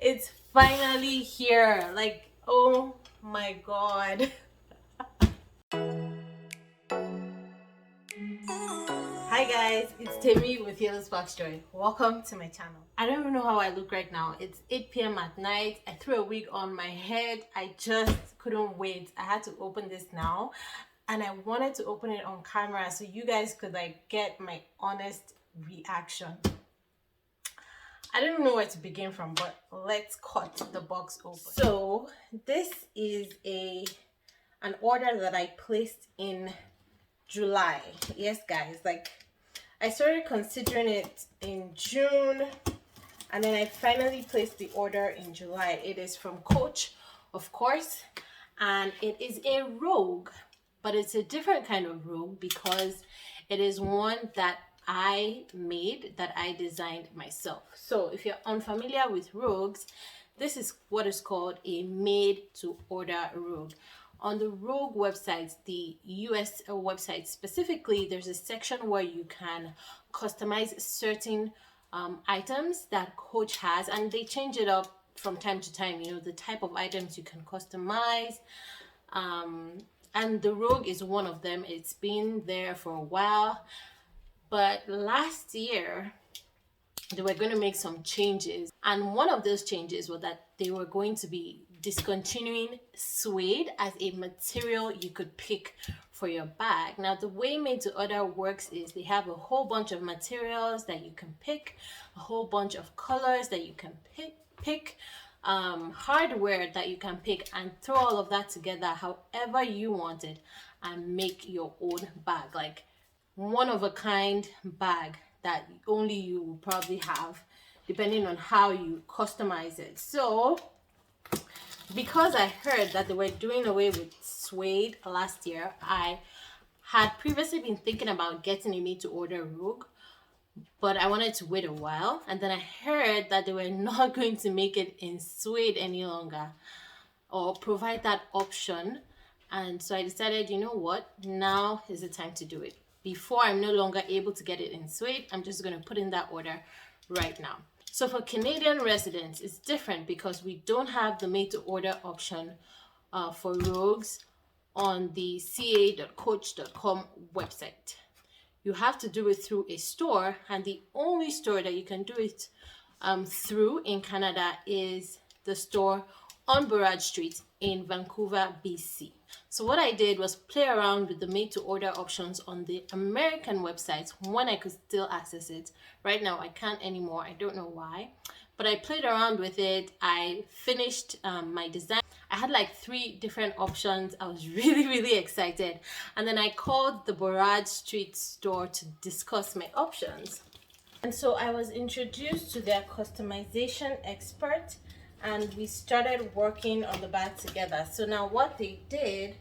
It's finally here. Like, oh my god. Hi guys, it's Temi with YellowSparksJoy. Welcome to my channel. I don't even know how I look right now. It's 8 p.m. at night. I threw a wig on my head. I just couldn't wait. I had to open this now, and I wanted to open it on camera so you guys could like get my honest reaction. I don't know where to begin from, but let's cut the box open. So this is an order that I placed in July. Yes guys, like I started considering it in June, and then I finally placed the order in July. It is from Coach, of course, and it is a Rogue, but it's a different kind of Rogue because it is one that I made, that I designed myself. So if you're unfamiliar with Rogues, this is what is called a made to order Rogue. On the Rogue website, the US website specifically, there's a section where you can customize certain items that Coach has, and they change it up from time to time, you know, the type of items you can customize. And the Rogue is one of them. It's been there for a while, but last year they were going to make some changes, and one of those changes was that they were going to be discontinuing suede as a material you could pick for your bag. Now the way made to order works is they have a whole bunch of materials that you can pick, a whole bunch of colors that you can pick, hardware that you can pick, and throw all of that together however you want it and make your own bag, like one of a kind bag that only you will probably have depending on how you customize it. So because I heard that they were doing away with suede last year, I had previously been thinking about getting a made to order Rogue, but I wanted to wait a while, and then I heard that they were not going to make it in suede any longer or provide that option. And so I decided, you know what, now is the time to do it. Before I'm no longer able to get it in suede, I'm just going to put in that order right now. So for Canadian residents, it's different because we don't have the made to order option for Rogues on the ca.coach.com website. You have to do it through a store, and the only store that you can do it through in Canada is the store on Burrard Street in Vancouver, BC. So what I did was play around with the made to order options on the American website when I could still access it. Right now I can't anymore. I don't know why, but I played around with it. I finished my design. I had like 3 different options. I was really excited, and then I called the Burrard Street store to discuss my options. And so I was introduced to their customization expert, and we started working on the bag together. So now what they did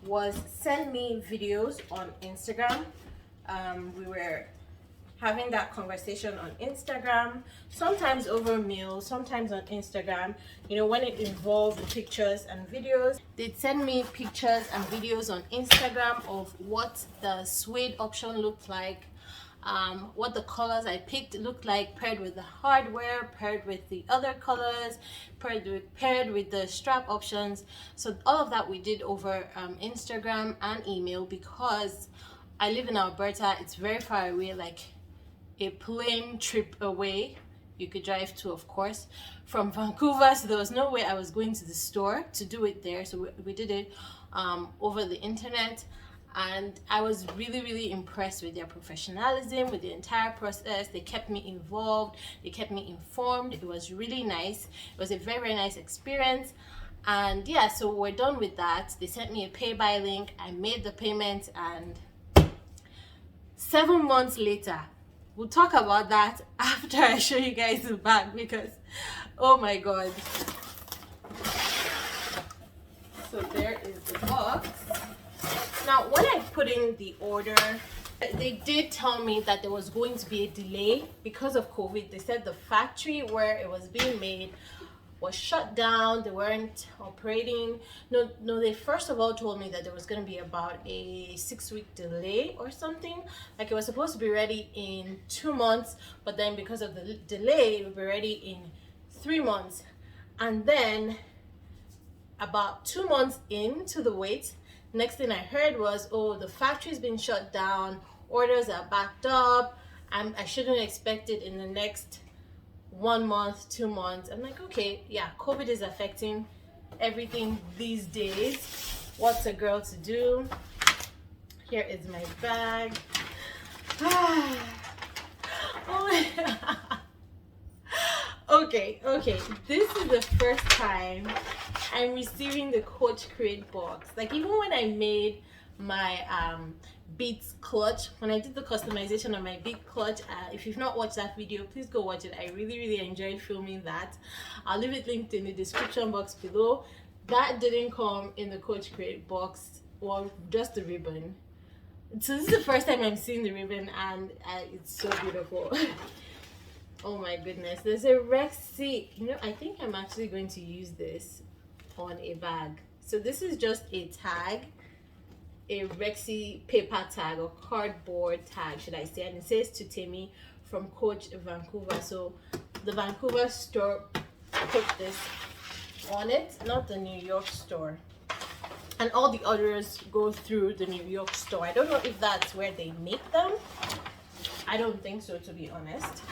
was send me videos on Instagram. We were having that conversation on Instagram, sometimes over mail, sometimes on Instagram, you know, when it involved pictures and videos. They'd send me pictures and videos on Instagram of what the suede option looked like, what the colors I picked looked like, paired with the hardware, paired with the other colors, paired with the strap options. So all of that we did over Instagram and email, because I live in Alberta. It's very far away, like a plane trip away. You could drive to, of course, from Vancouver, so there was no way I was going to the store to do it there. So we did it over the internet. And I was really impressed with their professionalism, with the entire process. They kept me involved, they kept me informed. It was really nice. It was a very nice experience. And yeah, so we're done with that. They sent me a pay by link. I made the payment, and 7 months later, we'll talk about that after I show you guys the bag, because oh my god. So there is the box. Now, when I put in the order, they did tell me that there was going to be a delay because of COVID. They said the factory where it was being made was shut down. They weren't operating. No, they first of all told me that there was going to be about a 6-week delay or something. Like it was supposed to be ready in 2 months, but then because of the delay, it would be ready in 3 months. And then about 2 months into the wait, next thing I heard was, oh, the factory's been shut down, orders are backed up, I shouldn't expect it in the next 1 month, 2 months. I'm like, okay, yeah, COVID is affecting everything these days. What's a girl to do? Here is my bag. Oh my God. Okay, this is the first time I'm receiving the Coach Crate box. Like, even when I made my beats clutch, when I did the customization of my beat clutch, if you've not watched that video, please go watch it. I really enjoyed filming that. I'll leave it linked in the description box below. That didn't come in the Coach Crate box, or just the ribbon. So this is the first time I'm seeing the ribbon, and it's so beautiful. Oh my goodness, there's a Rexy. You know, I think I'm actually going to use this on a bag. So this is just a tag, a Rexy paper tag, or cardboard tag should I say, and it says to Temi from Coach Vancouver. So the Vancouver store put this on it, not the New York store. And all the orders go through the New York store. I don't know if that's where they make them. I don't think so, to be honest.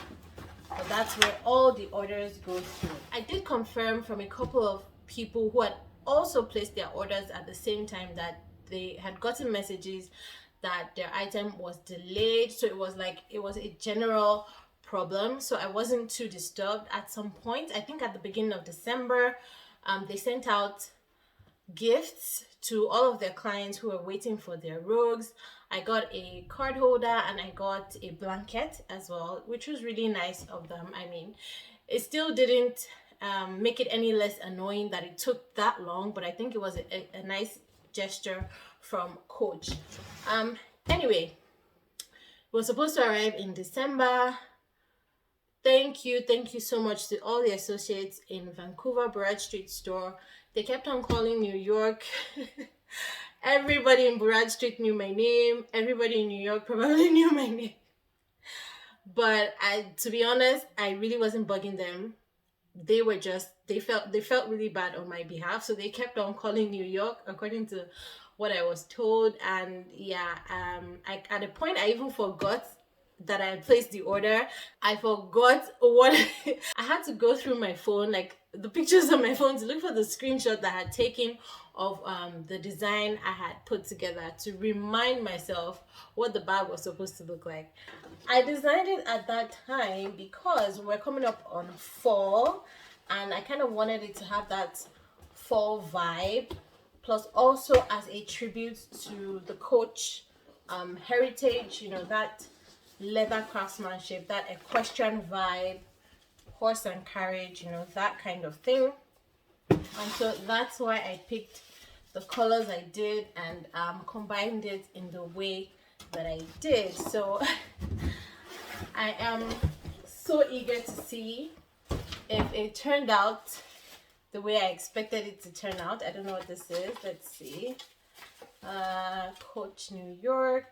But that's where all the orders go through. I did confirm from a couple of people who had also placed their orders at the same time that they had gotten messages that their item was delayed. So it was like, it was a general problem. So I wasn't too disturbed. At some point, I think at the beginning of December, they sent out gifts to all of their clients who were waiting for their rogues. I got a card holder and I got a blanket as well, which was really nice of them. I mean, it still didn't make it any less annoying that it took that long, but I think it was a nice gesture from Coach. Anyway, it was supposed to arrive in December. Thank you so much to all the associates in Vancouver Burrard Street store. They kept on calling New York. Everybody in Burrard Street knew my name. Everybody in New York probably knew my name. But to be honest, I really wasn't bugging them. They were just, they felt really bad on my behalf. So they kept on calling New York according to what I was told. And yeah, at a point I even forgot that I placed the order. I forgot what I had to go through my phone, like the pictures on my phone, to look for the screenshot that I had taken of the design I had put together, to remind myself what the bag was supposed to look like. I designed it at that time because we're coming up on fall, and I kind of wanted it to have that fall vibe, plus also as a tribute to the Coach heritage, you know, that leather craftsmanship, that equestrian vibe, horse and carriage, you know, that kind of thing. And so that's why I picked the colors I did and combined it in the way that I did. So I am so eager to see if it turned out the way I expected it to turn out. I don't know what this is. Let's see. Coach New York.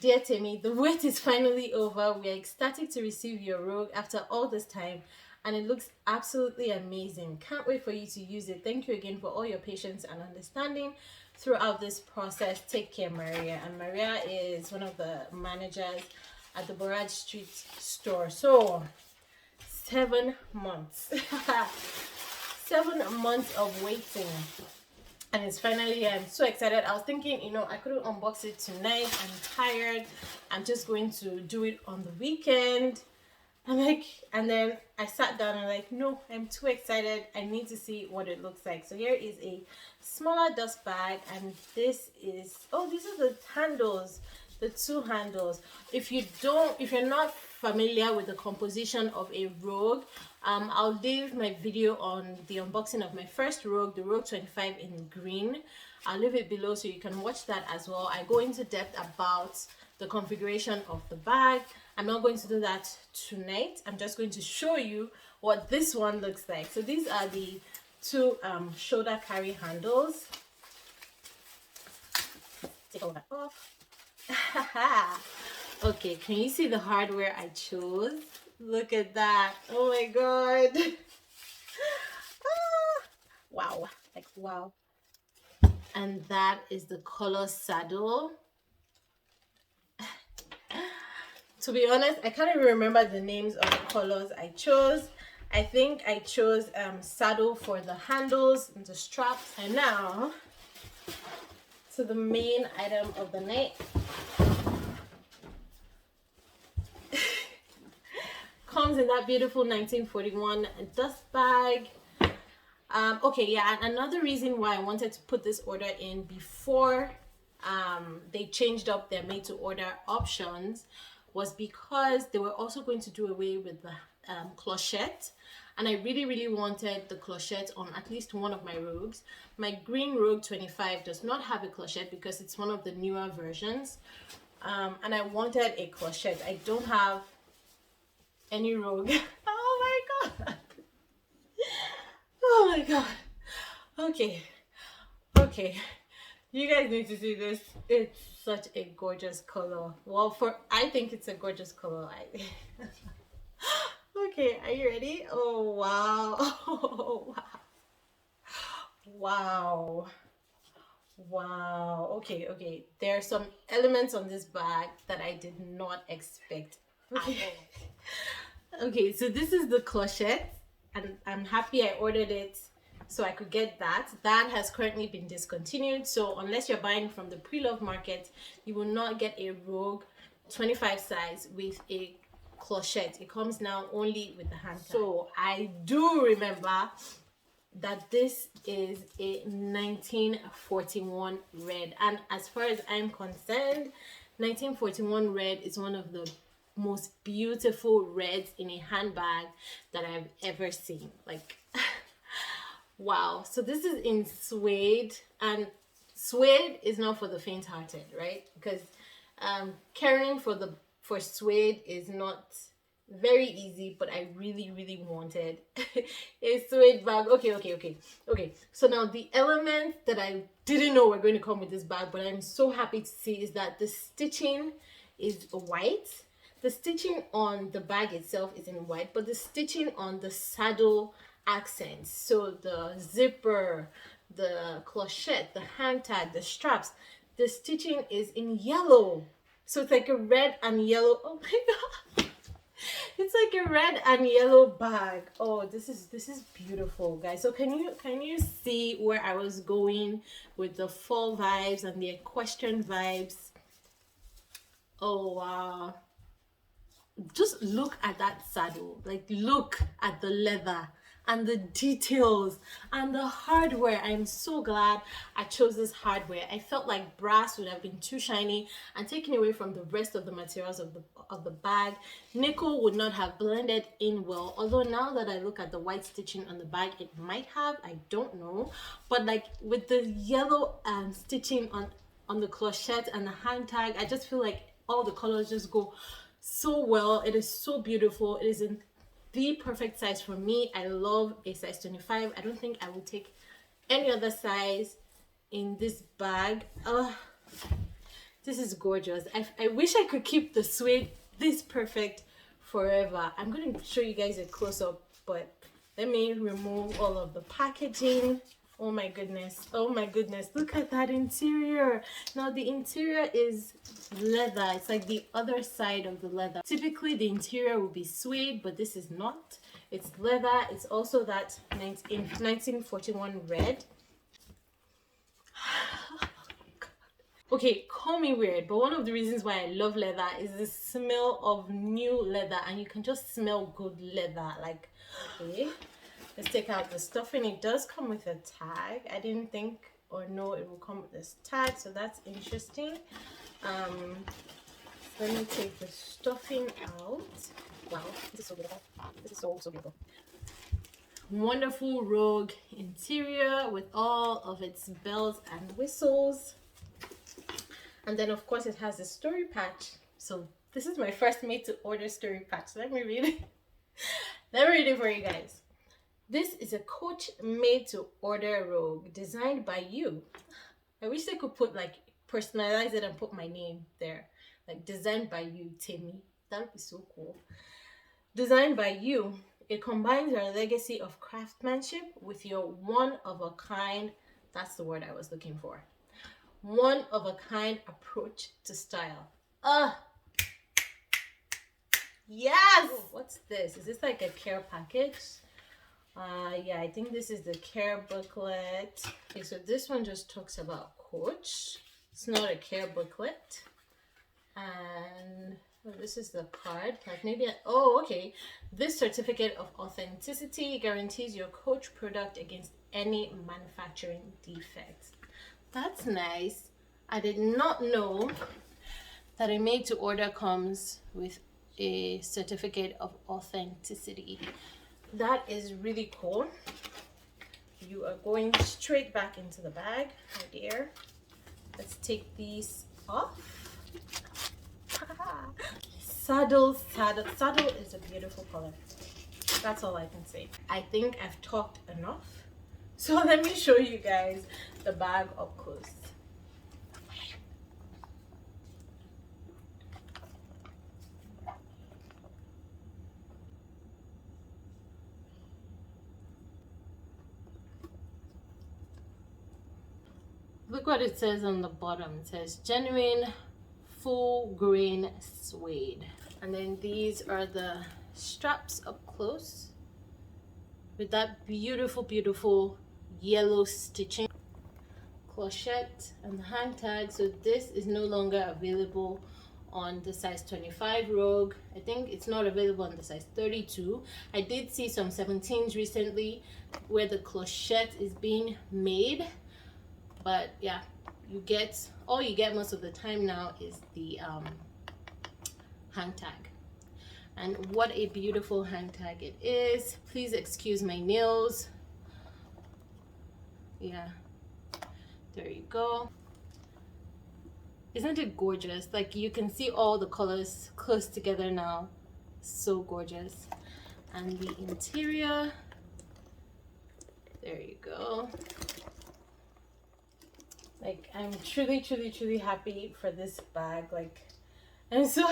Dear Temi, the wait is finally over. We are ecstatic to receive your rogue after all this time, and it looks absolutely amazing. Can't wait for you to use it. Thank you again for all your patience and understanding throughout this process. Take care, Maria. And Maria is one of the managers at the Burrard Street store. So 7 months 7 months of waiting, and it's finally here. I'm so excited. I was thinking, you know, I couldn't unbox it tonight. I'm tired. I'm just going to do it on the weekend. I'm like, and then I sat down and like, no, I'm too excited. I need to see what it looks like. So here is a smaller dust bag, and this is, oh, these are the handles, the 2 handles. If you're not familiar with the composition of a rogue, I'll leave my video on the unboxing of my first rogue, the Rogue 25 in green. I'll leave it below so you can watch that as well. I go into depth about the configuration of the bag. I'm not going to do that tonight. I'm just going to show you what this one looks like. So these are the 2 shoulder carry handles. Take all that off. Okay, can you see the hardware I chose? Look at that. Oh my god. Wow, like wow. And that is the color saddle. To be honest, I can't even remember the names of the colors I chose. I think I chose saddle for the handles and the straps. And now to the main item of the night. Comes in that beautiful 1941 dust bag. Okay, yeah, and another reason why I wanted to put this order in before they changed up their made to order options was because they were also going to do away with the clochette, and I really wanted the clochette on at least one of my rogues. My green rogue 25 does not have a clochette because it's one of the newer versions, and I wanted a clochette. I don't have any rogue. Oh my god. Oh my god. Okay, you guys need to see this. It's such a gorgeous color. Well, I think it's a gorgeous color. Okay, are you ready? Oh wow. Oh wow. Wow. Okay, there are some elements on this bag that I did not expect. Okay, so this is the clochette, and I'm happy I ordered it so I could get that. That has currently been discontinued, so unless you're buying from the pre-love market, you will not get a Rogue 25 size with a clochette. It comes now only with the hand tag. So I do remember that this is a 1941 red, and as far as I'm concerned, 1941 red is one of the most beautiful reds in a handbag that I've ever seen. Like wow. So this is in suede, and suede is not for the faint-hearted, right? Because caring for suede is not very easy, but I really wanted a suede bag. Okay, so now the elements that I didn't know were going to come with this bag, but I'm so happy to see, is that the stitching is white. The stitching on the bag itself is in white, but the stitching on the saddle accents, so the zipper, the clochette, the hand tag, the straps, the stitching is in yellow. So it's like a red and yellow. Oh my god. It's like a red and yellow bag. Oh, this is beautiful, guys. So can you see where I was going with the fall vibes and the equestrian vibes? Oh wow. Just look at that saddle. Like, look at the leather and the details and the hardware. I'm so glad I chose this hardware. I felt like brass would have been too shiny and taken away from the rest of the materials of the bag. Nickel would not have blended in well, although now that I look at the white stitching on the bag, it might have. I don't know, but like with the yellow stitching on the clochette and the hand tag, I just feel like all the colors just go so well. It is so beautiful. It is in the perfect size for me. I love a size 25. I don't think I would take any other size in this bag. This is gorgeous. I wish I could keep the suede this perfect forever. I'm going to show you guys a close-up, but let me remove all of the packaging. Oh my goodness, look at that interior. Now the interior is leather. It's like the other side of the leather. Typically the interior would be suede, but this is not. It's leather. It's also that 1941 red. Okay, call me weird, but one of the reasons why I love leather is the smell of new leather, and you can just smell good leather. Like, okay, let's take out the stuffing. It does come with a tag. I didn't think or know it will come with this tag, so that's interesting. Let me take the stuffing out. Wow, this is so beautiful. This is so beautiful. Wonderful Rogue interior with all of its bells and whistles. And then of course it has a story patch. So this is my first made to order story patch. Let me read it. Let me read it for you guys. This is a Coach made to order Rogue designed by you. I wish they could put like personalize it and put my name there. Like designed by you, Temi. That would be so cool. Designed by you. It combines your legacy of craftsmanship with your one-of-a-kind, that's the word I was looking for, one-of-a-kind approach to style. Yes! Oh, what's this? Is this like a care package? Yeah, I think this is the care booklet. Okay, so this one just talks about Coach. It's not a care booklet. And this is the card. Like maybe, oh, okay. This certificate of authenticity guarantees your Coach product against any manufacturing defects. That's nice. I did not know that a made to order comes with a certificate of authenticity. That is really cool. You are going straight back into the bag, my dear. Let's take these off. Saddle is a beautiful color. That's all I can say. I think I've talked enough. So let me show you guys the bag up close. Look what it says on the bottom. It says genuine full grain suede. And then these are the straps up close with that beautiful yellow stitching, clochette, and the hang tag. So this is no longer available on the size 25 Rogue. I think it's not available on the size 32. I did see some 17s recently where the clochette is being made, but yeah, all you get most of the time now is the hang tag. And what a beautiful hang tag it is. Please excuse my nails. Yeah, there you go. Isn't it gorgeous? Like you can see all the colors close together now. So gorgeous. And the interior, there you go. Like I'm truly happy for this bag. Like I'm so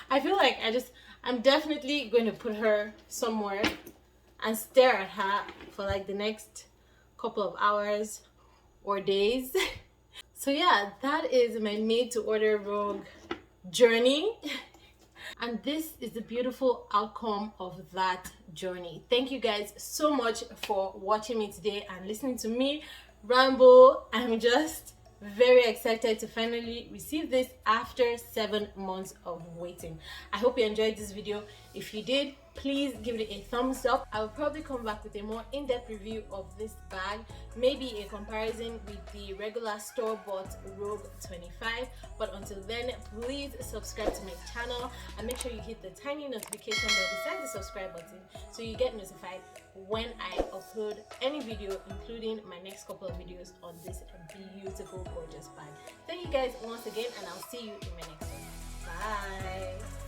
I feel like I'm definitely going to put her somewhere and stare at her for like the next couple of hours or days. So yeah, that is my made to order Rogue journey. And this is the beautiful outcome of that journey. Thank you guys so much for watching me today and listening to me ramble. I'm just very excited to finally receive this after 7 months of waiting. I hope you enjoyed this video. If you did, please give it a thumbs up. I will probably come back with a more in-depth review of this bag, maybe a comparison with the regular store-bought Rogue 25. But until then, please subscribe to my channel and make sure you hit the tiny notification bell beside the subscribe button so you get notified when I upload any video, including my next couple of videos on this beautiful, gorgeous bag. Thank you guys once again, and I'll see you in my next one. Bye.